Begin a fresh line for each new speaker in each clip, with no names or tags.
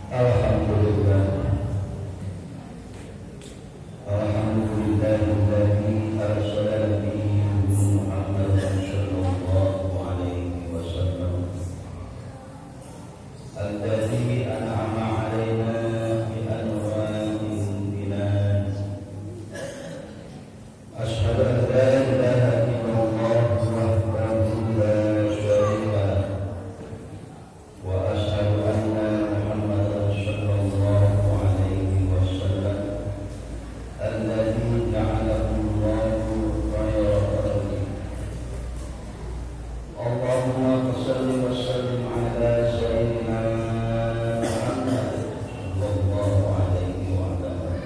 Alhamdulillah, alhamdulillahilladzi arsala nabiyyahu Muhammadan sallallahu alaihi wasallam alladzi an'ama 'alaina bi anwa'il dinan. Asyhadu an la ilaha illallah wahdahu la syarika lah wa asyhadu anna Muhammadan sallallahu alaihi wasallam alladzi ja'alahu Allahu khairan khalqih. Allahumma shalli wa sallim ala sayyidina Muhammad sallallahu alaihi wa sallam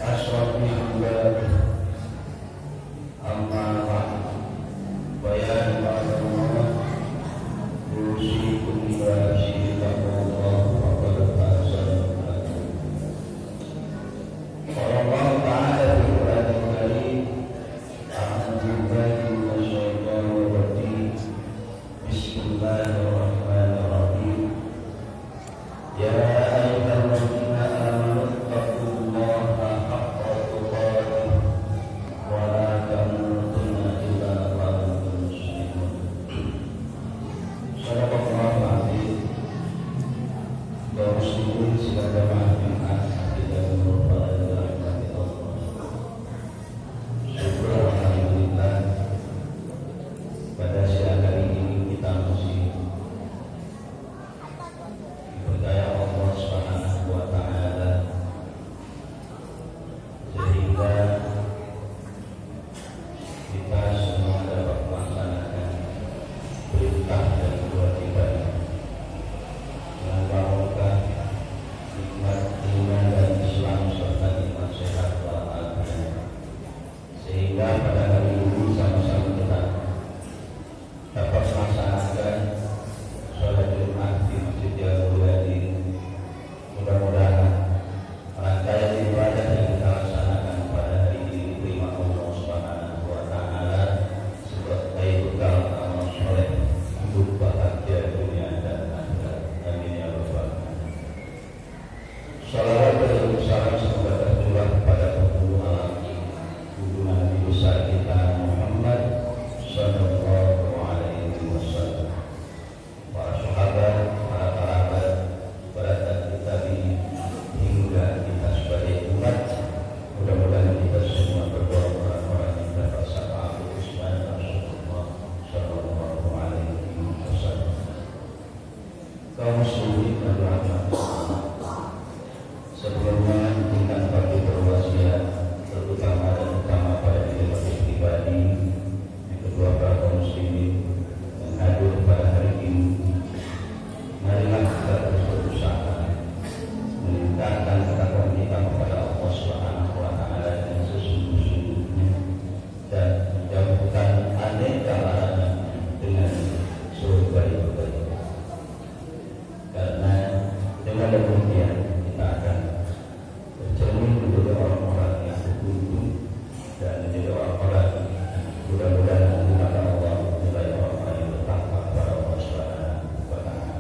asyrafil ibad. Amma ba'd, bayan ba'dallah usikum bi taqwallah wa qad faza. Qala Allah ta'ala fi Qur'anil Karim, a'udzu billahi minasy syaithanir rajim. Bismillahirrahmanirrahim. Ya ayyuhalladzina amanu taqullaha haqqa tuqatih wa la tamutunna illa wa antum muslimun. Shadaqallahu al-azim. Kaum muslimin sidang jamaah Jumat tidak merupakan rahmat Allah. Syukur alhamdulillah, pada siang hari ini kita masih dipercaya Allah Subhanahu wa taala sehingga kita semua dapat melaksanakan perintah dan kewajiban dengan barokah nikmat iman dan Islam serta nikmat sehat walafiat, sehingga pada hari ini sama-sama kita dapat melaksanakan sholat Jumat di Masjid Al-Mulia. Mudah-mudahan rangkaian ibadah yang kita laksanakan pada hari ini diterima Allah Subhanahu wa taala sebagai bekal amal soleh hidup bahagia dunia dan akhirat. Amin ya rabbal alamin. Shalawat dan salam semoga tercurah kepada penghulu alam, guru Nabi besar kita Muhammad sallallahu alaihi wasallam, para sahabat, para kerabat, para tabi'in hingga kita sebagai umat. Mudah-mudahan kita semua berdoa orang-orang yang dapat syafaat Utsman Rasulullah sallallahu alaihi wasallam. Kaum muslimin dan rahmatullah, sebelumnya kita bagi berwasiat terutama dan utama pada diri pribadi, yang kedua para kaum muslimin yang hadir pada hari ini. Marilah kita terus berusaha meningkatkan ketakwaan kita kepada Allah Subhanahu wa taala yang sesungguh-sungguhnya dan menjauhkan aneka larangan dengan sebaik-baiknya. Karena dengan demikian kita akan bercermin menjadi orang-orang yang beruntung dan menjadi orang-orang mudah-mudahan kepada Allah menjadi orang-orang yang bertakwa kepada Allah Subhanahu wa taala.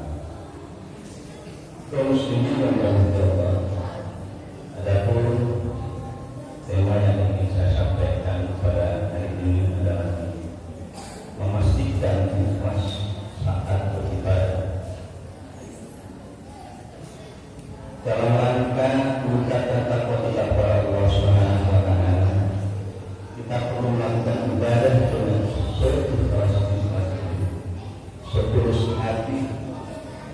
Kaum muslimin yang dirahmati Allah, adapun tema yang ingin saya sampaikan pada hari ini adalah memastikan ikhlas saat beribadah. Dalam rangka meningkatkan takwa kita kepada Allah Subhanahu wa taala, kita perlu melakukan ibadah dengan setulus hati.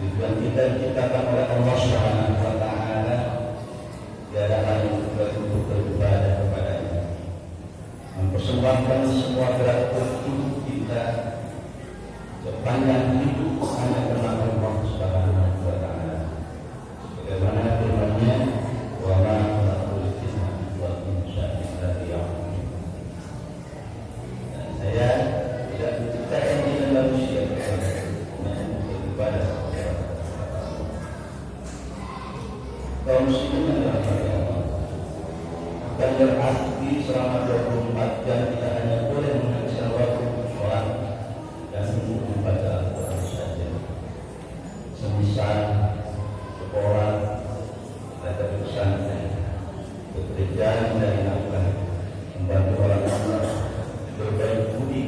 Tujuan kita diciptakan oleh Allah Subhanahu wa taala tiada lain untuk beribadah kepada-Nya, mempersembahkan semua gerak tubuh kita sepanjang hidup hanya karena Allah Subhanahu wa taala. Bagaimana firman-Nya, wa ma khalaqtul jinna wal insa illa liya'budun. Saya tidak menciptakan jin dan manusia untuk beribadah. Kaum muslimin adalah Allah. Bukan berarti selama 24 jam kita hanya boleh menghabiskan waktu sholat dan membaca Al-Quran saja. Semisal sekolah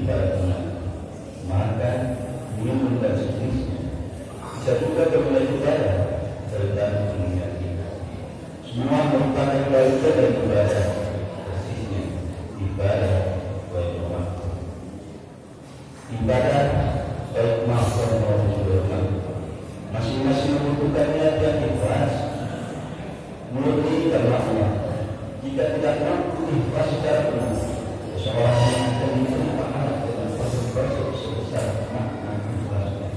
ibaratnya makan, minum dan sejenisnya. Bisa juga bermulai ibadah tergantung dengan kita. Semua merupakan bagian dari ibadah, persisnya ibadah baik waktu. Ibadah baik maupun maupun masing-masing membutuhkan niat yang ikhlas, murni dan rahmat. Jika tidak mampu ikhlas secara penuh, seseorang yang akan diberi pahala dengan persentase sebesar makna ikhlasnya.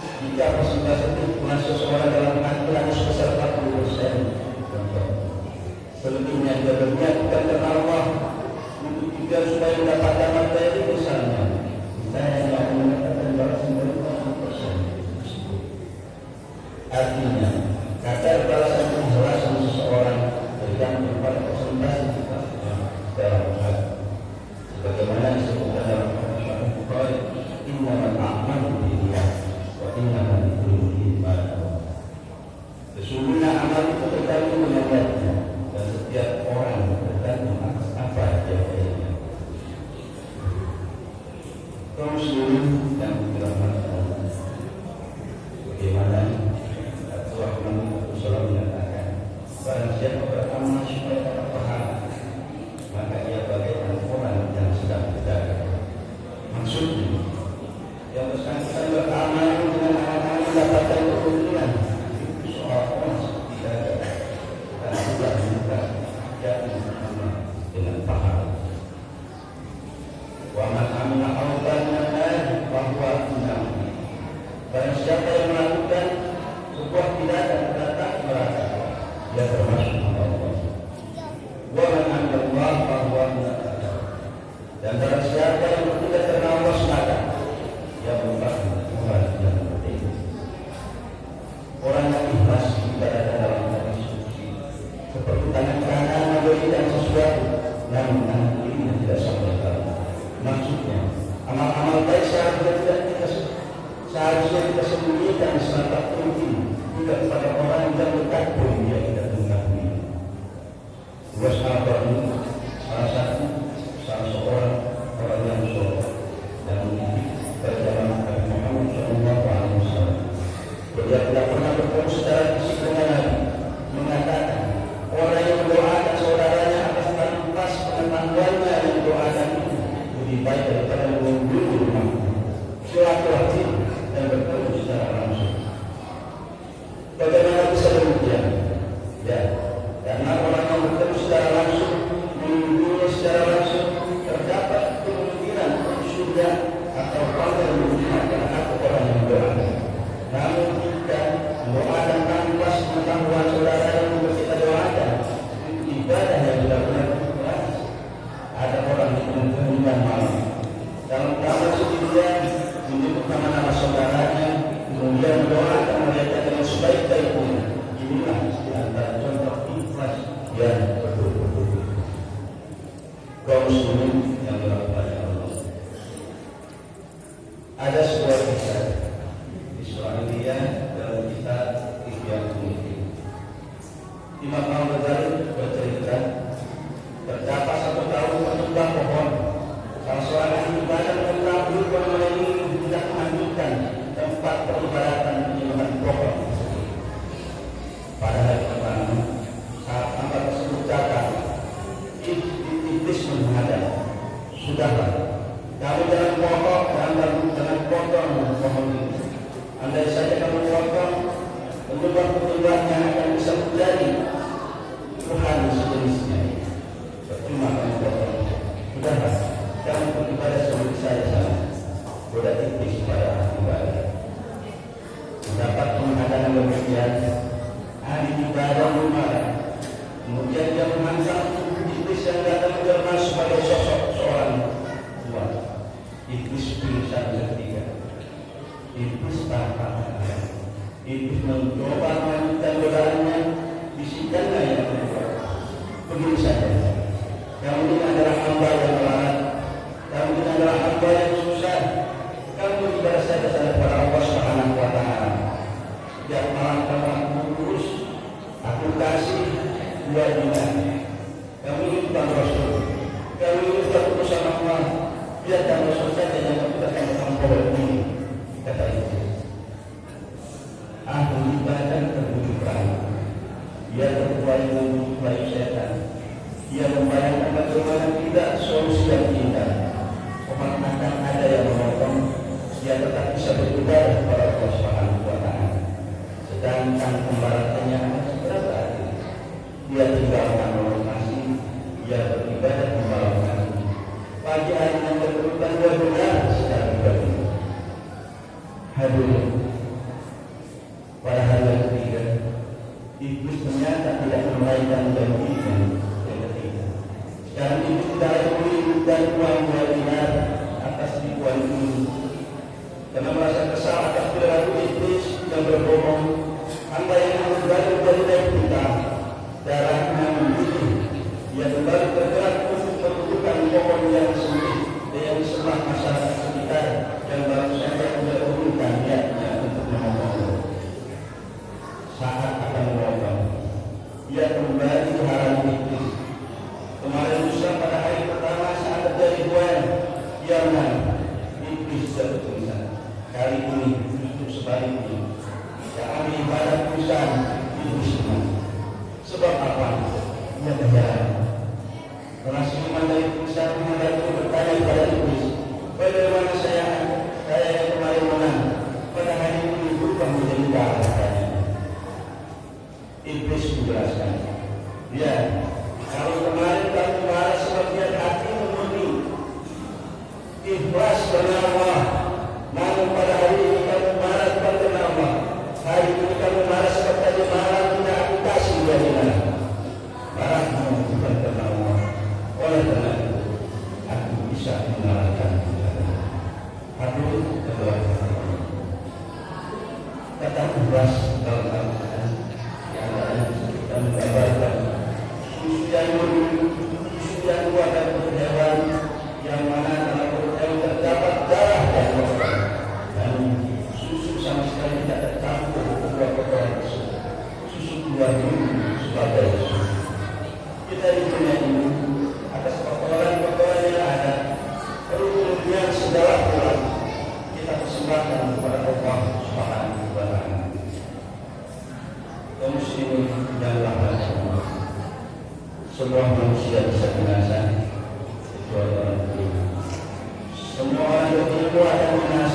Jika persentase ikhlas seseorang dalam hati hanya sebesar 40%, contoh, selebihnya dia berniatkan karena Allah untuk juga supaya mendapatkan materi misalnya yang mengatakan balas dari 40%. Artinya, kadar balasan keikhlasan seseorang tergantung pada persentase ikhlasnya dalam hati. Sebagaimana disebutkan dalam hadis Bukhari, innamal a'malu binniyat wa innamal likulli imrin ma nawa. Sesungguhnya amal itu tergantung dengan niatnya, dan setiap orang tergantung atas apa yang dia inginkan. Kaum muslimin yang dirahmati Allah, bagaimana Rasulullah menyatakan, barang siapa beramal supaya dapat pahala, maka ia bagaikan orang yang sedang berdagang. Maksudnya, yang bersangkutan beramal dengan amal mendapatkan keuntungan, itu soal orang seperti dagang, dan sudah mudah jadi amal dengan pahala. Wa man amila awtan minal bahwa indah. Barang siapa yang melakukan sebuah tindakan datang neraka, dia termasuk Allah. Wa man amila bahwa indah. Dan barang siapa yang bertindak karena Allah semata, dia merupakan orang yang berbeda. Orang yang ikhlas ibadah dalam hati suci, seperti tangan kanan memberikan sesuatu, namun tangan kirinya tidak sampai dalam. Maksudnya, amal-amal baik seharusnya kita sembunyikan senatak mungkin juga kepada orang yang dekat pun dia tidak mengetahui. Dua sahabat ini, salah seorang orang yang soleh dan mendidik perjalanan Nabi Muhammad SAW. Dia tidak pernah bertemu secara fisik dengan Nabi, mengatakan orang yang mendoakan saudaranya atas tanpas pengetahuannya yang mendoakan itu lebih baik daripada mengunjungi rumahnya. Silaturahmi dan bertemu secara langsung. Bagaimana bisa demikian? Ya, karena orang yang bertemu secara langsung, mengunjungi secara langsung, terdapat kemungkinan surga atau pada menggunakan hak orang yang berdoa. Namun jika mendoakan tanpa pengetahuan saudara yang kita doakan, ibadah yang benar-benar ikhlas. Ada orang yang menghubungkan malam dalam kamar sendirian, menyebut nama-nama saudaranya, kemudian mendoakan mereka dengan sebaik-baiknya. Inilah di antara contoh ikhlas yang betul-betul. Kaum muslimin yang dirahmati Allah, ada sebuah kisah Israiliyah dalam kitab Ihya Ulumuddin. Imam Al-Ghazali bercerita, terdapat satu tahun menebang pohon. Salah seorang ibadah mengetahui bahwa ini tidak menghancurkan tempat peribadatan penyembahan pohon. Pada hari pertama, saat hamba tersebut datang, iblis menghadap. Sudahlah, kamu jangan potong dan potong pohon ini. Andai saja kamu potong, penyebab-penyebabnya akan bisa menjadi Tuhan sejenisnya. Percuma kamu potong. Sudahlah, kamu beribadah seperti saya sana. Goda iblis pada ibadah. Mendapat penghadangan demikian, ahli ibadah marah. Kemudian dia menghantam iblis yang datang menjelma sebagai sosok seorang tua. Iblis pingsan seketika. Iblis tahan. Iblis mencoba melanjutkan godaannya. Bisikanlah yang kedua, begini saja. Kamu ini adalah hamba yang melarat. Kamu ini adalah hamba yang susah. Kamu ibadah saja kepada Allah Subhanahu wa Ta'ala. Setiap malam kamu aku urus, aku kasih 2 dinar. Kamu ini bukan Rasul. Kamu ini bukan utusan Allah. Biar kamu saja yang menggunakan kampung ini, kata Iblis. Ahli ibadah terbujuk rayu. Ia terbuai membujuk setan. Ia membayangkan bagaimana tidak solusi yang indah. Memaknakan ada yang menonton, ia tetap bisa beribadah kepada Allah Subhanahu wa Ta'ala. Sedangkan pembalasannya akan seberapa adil. Dia tinggalkan lokasi, ia beribadah membalapkan. Pagi hari yang berkerutan dia benar secara pribadi. Hadirin, pada hari yang ketiga, Iblis ternyata tidak menaikkan janjinya yang ketiga. Sekarang itu tidak ada beli dan uang 2 dinar atas tipuan ini. Karena merasa kesal atas perilaku Iblis yang berbohong, hamba yang mengembali dari kita, darahnya mendidih. Ia kembali bergerak untuk menentukan pohon yang sempit dan yang disembah masyarakat sekitar yang baru saja mendahulukan niatnya untuk memotong. Saat akan memotong, ia kembali ke haram Iblis. Kemarin lusa pada hari pertama saat terjadi duel, ia menang. Iblis jatuh pingsan. Kali ini justru sebaliknya. Yang ambil ibadah pingsan, Iblis menang. Sebab apa? Ia berjalan. Karena siluman dari pingsan itu bertanya kepada Iblis, bagaimana saya yang kemarin menang, pada hari ini berubah menjadi kalah katanya. Iblis menjelaskan, ya, kalau kemarin kamu marah sebagian hati murni, ikhlas karena Allah. Namun pada hari ini kamu marah karena Allah. Hari ini kamu marah seperti marah punya aku kasih jadilah. Marahmu bukan karena Allah. Oleh karena itu, aku bisa mengalahkan Tuhan. Aku kedua kata ikhlas dalam Al-Quran yang ada kita menggambarkan susu yang murni, susu yang keluarkan untuk hewan yang mana dalam perut hewan terdapat darah dan kotoran, dan susu sama sekali tidak tercampur kedua kotoran tersebut. Susu keluar dulu sebagai susu. Kita di dunia ini atas kotoran-kotoran yang ada, perlu kemudian segala pula kita persembahkan kepada Allah Subhanahu wa Ta'ala. Kaum muslimin yang rahmat Allah, semua manusia bisa binasa kecuali orang beriman. Semua orang berilmu akan binasa